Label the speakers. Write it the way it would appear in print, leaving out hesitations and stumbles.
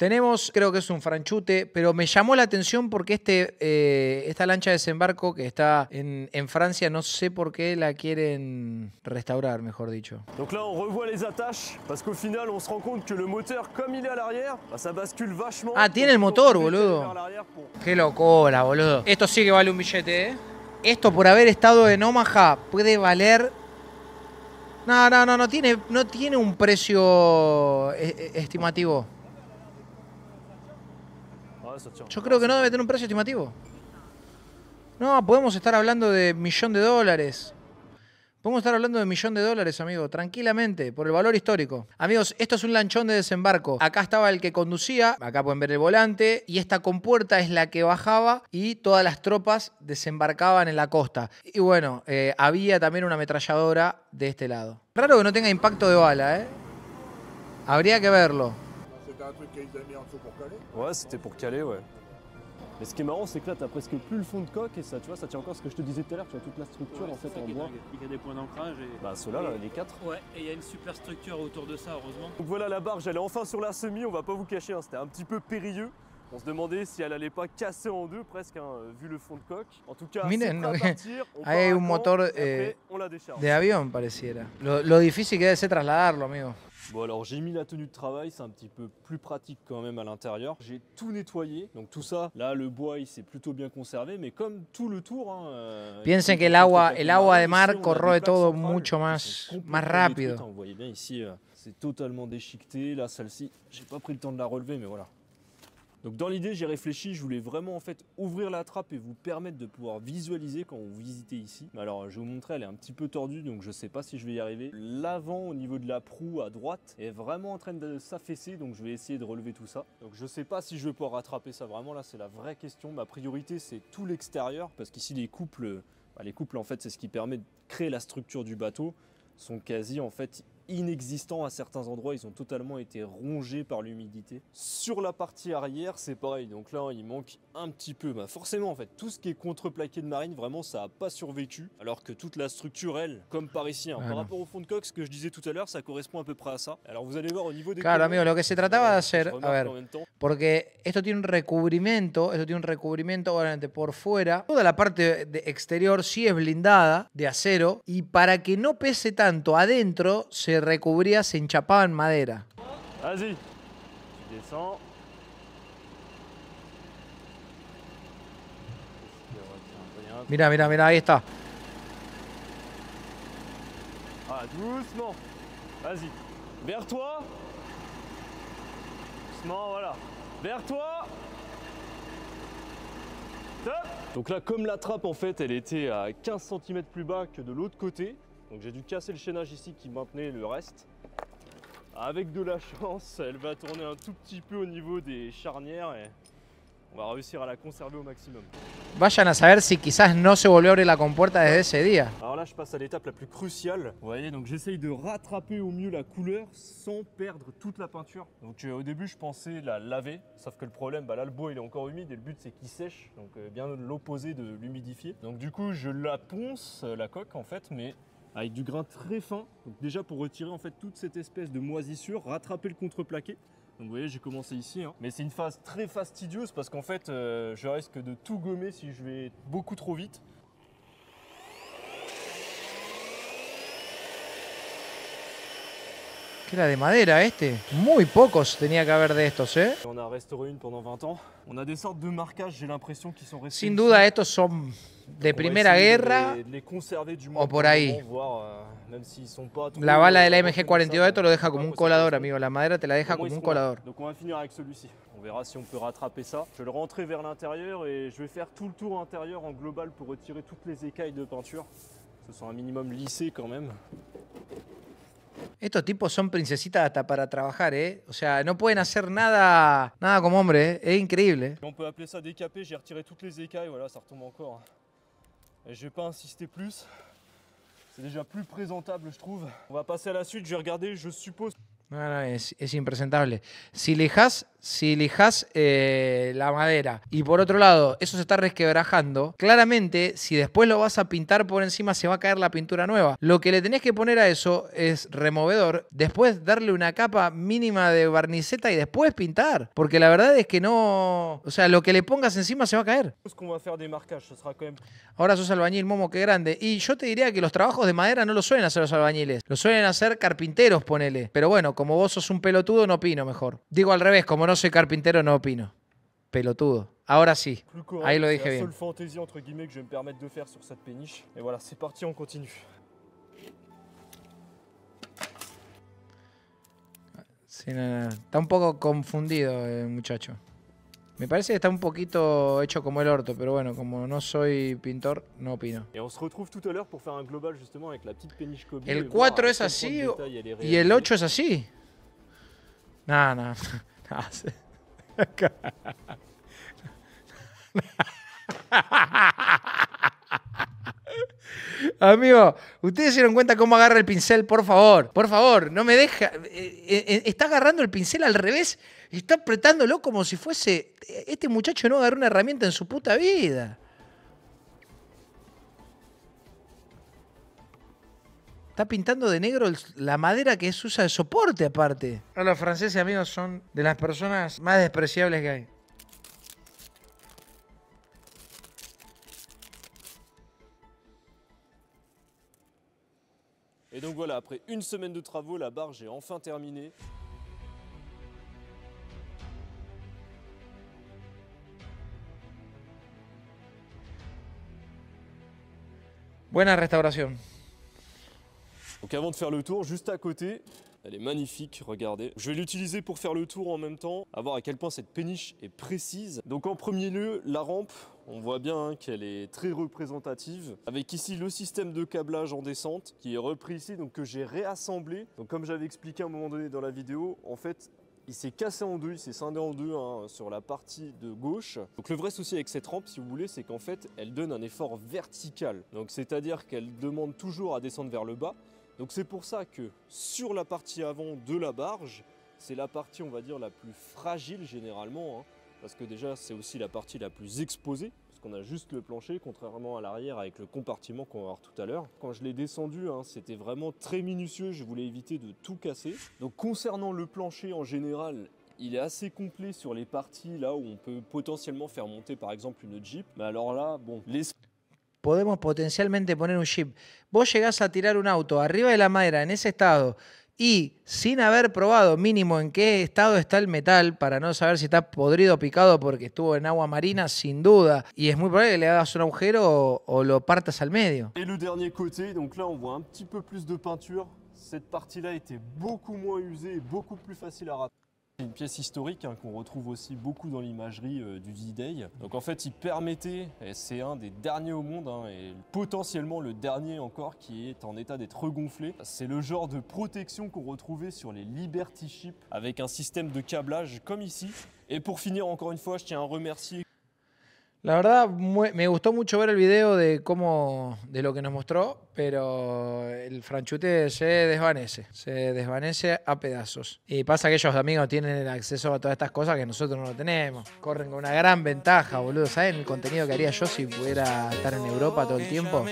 Speaker 1: Tenemos, creo que es un franchute, pero me llamó la atención porque esta lancha de desembarco que está en Francia, no sé por qué la quieren restaurar, mejor dicho.
Speaker 2: Donc là, on revoit les attaches, parce qu'au final, on se rend compte que le moteur, comme il est à l'arrière, bah, ça bascule vachement.
Speaker 1: Ah, tiene el motor, boludo. Qué locura, boludo. Esto sí que vale un billete, ¿eh? Esto por haber estado en Omaha puede valer... No tiene un precio estimativo. Yo creo que no debe tener un precio estimativo. No, podemos estar hablando de $1 millón. Podemos estar hablando de $1 millón, amigo, tranquilamente, por el valor histórico. Amigos, esto es un lanchón de desembarco. Acá estaba el que conducía, acá pueden ver el volante, y esta compuerta es la que bajaba y todas las tropas desembarcaban en la costa. Y bueno, había también una ametralladora de este lado. Raro que no tenga impacto de bala, ¿eh? Habría que verlo.
Speaker 2: Ouais, c'était pour caler, ouais. Mais ce qui est marrant, c'est que là, t'as presque plus le fond de coque et ça, tu vois, ça tient encore ce que je te disais tout à l'heure, tu as toute la structure en fait en bois.
Speaker 3: Il y a des points d'ancrage et...
Speaker 2: Bah ceux-là, là, les 4.
Speaker 3: Ouais, et il y a une super structure autour de ça, heureusement.
Speaker 2: Donc voilà la barge, elle est enfin sur la semi, on va pas vous cacher, hein, c'était un petit peu périlleux. On se demandait si elle allait pas casser en deux presque, hein, vu le fond de coque. En tout cas, c'est prêt à partir, on part
Speaker 1: hay
Speaker 2: à
Speaker 1: un
Speaker 2: camp,
Speaker 1: motor
Speaker 2: et après, on la décharge.
Speaker 1: de avión, pareciera. Lo difícil que debe ser trasladarlo, amigo.
Speaker 2: Bon alors j'ai mis la tenue de travail, c'est un petit peu plus pratique quand même à l'intérieur. J'ai tout nettoyé, donc tout ça, là le bois il s'est plutôt bien conservé, mais comme tout le tour...
Speaker 1: Piensen que el agua de mar corroe todo mucho más rápido.
Speaker 2: Vous voyez bien ici, c'est totalement déchiqueté. Là celle-ci, j'ai pas pris le temps de la relever, mais voilà. Donc dans l'idée, j'ai réfléchi, je voulais vraiment en fait ouvrir la trappe et vous permettre de pouvoir visualiser quand vous visitez ici. Alors je vais vous montrer, elle est un petit peu tordue, donc je sais pas si je vais y arriver. L'avant au niveau de la proue à droite est vraiment en train de s'affaisser, donc je vais essayer de relever tout ça. Donc je sais pas si je vais pouvoir rattraper ça, vraiment là c'est la vraie question. Ma priorité c'est tout l'extérieur, parce qu'ici les couples en fait c'est ce qui permet de créer la structure du bateau, sont quasi en fait inexistants à certains endroits, ils ont totalement été rongés par l'humidité. Sur la partie arrière, c'est pareil, donc là il manque un petit peu, bah forcément en fait, tout ce qui est contreplaqué de marine, vraiment ça n'a pas survécu, alors que toute la structure, elle, comme par ici, hein, par rapport au fond de coque, ce que je disais tout à l'heure, ça correspond à peu près à ça. Alors vous allez voir au niveau des...
Speaker 1: Claro, amigo, lo que se trataba de hacer, a ver, porque esto tiene un recubrimiento, obviamente por fuera, toda la parte exterior sí es blindada de acero, y para que no pese tanto adentro, se recubría, se enchapaba en madera.
Speaker 2: Vas-y, tu descends.
Speaker 1: Mira, ahí está.
Speaker 2: Ah, doucement. Vas-y. Vers toi. Doucement, voilà. Vers toi. Top. Donc là, comme la trappe, en fait, elle était à 15 cm plus bas que de l'autre côté. Donc j'ai dû casser le chaînage ici qui maintenait le reste. Avec de la chance, elle va tourner un tout petit peu au niveau des charnières et on va réussir à la conserver au maximum.
Speaker 1: Vayan a saber si quizás no se volvió a abrir la compuerta desde ese día.
Speaker 2: Alors là, je passe à l'étape la plus cruciale. Vous voyez, donc j'essaye de rattraper au mieux la couleur sans perdre toute la peinture. Donc au début, je pensais la laver, sauf que le problème, bah là, le bois il est encore humide et le but c'est qu'il sèche, donc bien l'opposé de l'humidifier. Donc du coup, je la ponce, la coque en fait, mais avec du grain très fin, donc déjà pour retirer en fait toute cette espèce de moisissure, rattraper le contreplaqué. Donc vous voyez, j'ai commencé ici, hein. Mais c'est une phase très fastidieuse parce qu'en fait, je risque de tout gommer si je vais beaucoup trop vite.
Speaker 1: ¿Qué era de madera este? Muy pocos tenía que haber de estos, ¿eh?
Speaker 2: On a restauré une pendant 20 ans. On a des sortes de marquages, j'ai l'impression, qui sont restés.
Speaker 1: Sin duda, estos son de Primera Guerra
Speaker 2: de les conserver du
Speaker 1: o por ahí.
Speaker 2: Voir, même s'ils sont pas trop,
Speaker 1: la bala de la MG42 esto lo deja como un colador, amigo. La madera te la deja como un colador.
Speaker 2: Donc on va finir avec celui-ci. On verra si on peut rattraper ça. Je vais le rentrer vers l'intérieur et je vais faire tout le tour intérieur en global pour retirer toutes les écailles de peinture. Ce sont un minimum lissés quand même.
Speaker 1: Estos tipos son princesitas hasta para trabajar, ¿eh? O sea, no pueden hacer nada como hombre, ¿eh? Es increíble.
Speaker 2: On peut appeler ça décapé, j'ai retiré toutes les écailles, voilà, ça retombe encore. Et je vais pas insister plus. C'est déjà plus présentable, je trouve. On va passer à la suite, je vais regarder, je suppose.
Speaker 1: No, no, es impresentable. Si lijas la madera y por otro lado eso se está resquebrajando, claramente si después lo vas a pintar por encima se va a caer la pintura nueva. Lo que le tenés que poner a eso es removedor, después darle una capa mínima de barniceta y después pintar. Porque la verdad es que no... O sea, lo que le pongas encima se va a caer.
Speaker 2: Qu'on va faire des marquages, ce sera quand même...
Speaker 1: Ahora sos albañil, Momo, qué grande. Y yo te diría que los trabajos de madera no los suelen hacer los albañiles. Los suelen hacer carpinteros, ponele. Pero bueno, como vos sos un pelotudo, no opino mejor. Digo al revés, como no soy carpintero, no opino. Pelotudo. Ahora sí. Ahí lo dije
Speaker 2: bien.
Speaker 1: bien.
Speaker 2: C'est la seule fantaisie entre guillemets que je vais me permettre de faire sur cette péniche. Et voilà, c'est parti, on continue.
Speaker 1: Sí, no. Está un poco confundido el muchacho. Me parece que está un poquito hecho como el orto, pero bueno, como no soy pintor, no opino.
Speaker 2: Et on se retrouve tout à l'heure pour faire un global justement avec la petite péniche Kobe.
Speaker 1: ¿El 4 es así y el 8 es así? No, no. Amigo, ¿ustedes se dieron cuenta cómo agarra el pincel? Por favor, no me deja. Está agarrando el pincel al revés y está apretándolo como si fuese... Este muchacho no agarró una herramienta en su puta vida. Está pintando de negro la madera que se usa de soporte aparte. Los franceses, amigos, son de las personas más despreciables que hay.
Speaker 2: Et donc voilà, après une semaine de travaux, la barge est enfin terminée.
Speaker 1: Buena restauración.
Speaker 2: Donc avant de faire le tour, juste à côté, elle est magnifique, regardez. Je vais l'utiliser pour faire le tour en même temps, à voir à quel point cette péniche est précise. Donc en premier lieu, la rampe, on voit bien qu'elle est très représentative. Avec ici le système de câblage en descente qui est repris ici, donc que j'ai réassemblé. Donc comme j'avais expliqué à un moment donné dans la vidéo, en fait, il s'est cassé en deux, il s'est scindé en deux sur la partie de gauche. Donc le vrai souci avec cette rampe, si vous voulez, c'est qu'en fait, elle donne un effort vertical. Donc c'est-à-dire qu'elle demande toujours à descendre vers le bas. Donc c'est pour ça que sur la partie avant de la barge, c'est la partie on va dire la plus fragile généralement, hein, parce que déjà c'est aussi la partie la plus exposée, parce qu'on a juste le plancher, contrairement à l'arrière avec le compartiment qu'on va voir tout à l'heure. Quand je l'ai descendu, hein, c'était vraiment très minutieux, je voulais éviter de tout casser. Donc concernant le plancher en général, il est assez complet sur les parties là où on peut potentiellement faire monter par exemple une Jeep. Mais alors là, bon,
Speaker 1: podemos potencialmente poner un Jeep. Vos llegás a tirar un auto arriba de la madera en ese estado y sin haber probado mínimo en qué estado está el metal para no saber si está podrido o picado porque estuvo en agua marina, sin duda. Y es muy probable que le hagas un agujero o lo partas al medio.
Speaker 2: Et le dernier côté, donc là on voit un petit peu plus de peinture. Cette partie-là était beaucoup moins usée et beaucoup plus facile à rater. C'est une pièce historique hein, qu'on retrouve aussi beaucoup dans l'imagerie du D-Day. Donc en fait il permettait, et c'est un des derniers au monde, hein, et potentiellement le dernier encore qui est en état d'être regonflé. C'est le genre de protection qu'on retrouvait sur les Liberty Ships avec un système de câblage comme ici. Et pour finir encore une fois, je tiens à remercier.
Speaker 1: La verdad, me gustó mucho ver el video de lo que nos mostró, pero el franchute se desvanece a pedazos. Y pasa que ellos, amigos, tienen el acceso a todas estas cosas que nosotros no lo tenemos. Corren con una gran ventaja, boludo. ¿Saben el contenido que haría yo si pudiera estar en Europa todo el tiempo?